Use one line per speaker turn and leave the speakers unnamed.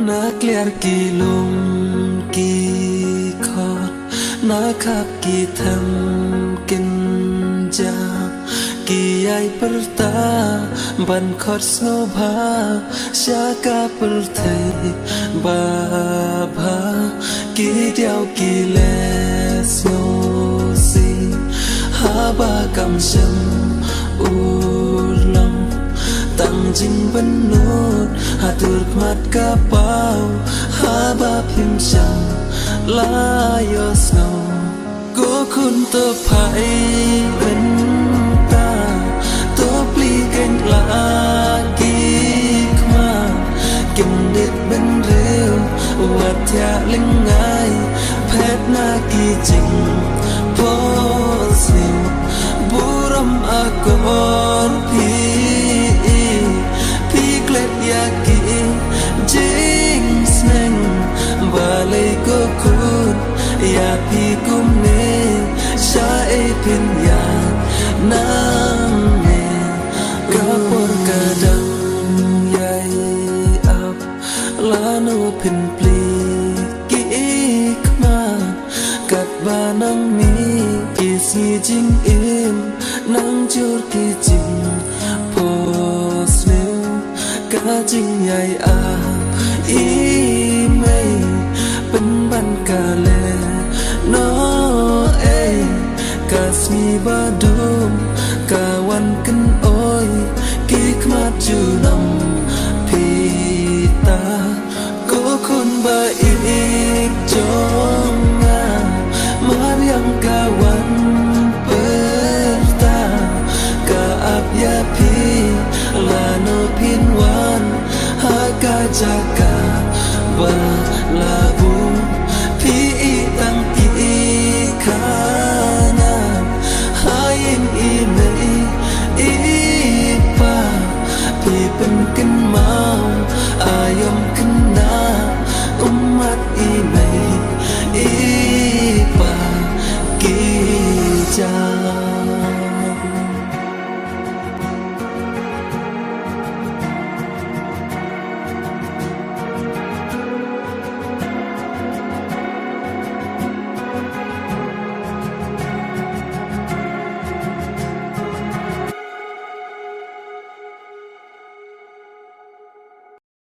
Nak liar kilum ki khot nak khap ki tham kin ja ki ai perta ban khot snobha shaka perthai ba bha ki diao ki le sno si ha ba kam sham u lam tăng chính vẫn nốt hạ tuột mặt cả bao hạ ba phim chẳng lá yo snow cố khôn tơ phải bên ta tố pli kênh lá kí mà kim đít bên rêu vật thea linh ngài phép na kỳ trình vô xin buram a con phi yaki jing sneng balai ko khut ya pi kum ne sha e pin ya nam ne ka por ka dang yai ap la no pin pli ki khma kat ba nang mi ki si jing im nang jur ki jing cả chính nhai à ý mây bên ban cả lệ nó ê cả smi ba đom cảวันkinh ôi kí khmat chu nằm pita cố khôn ba ik chong nga mariam cảวันperta cả ap ya pi la no pin wan haka jaka ba la bu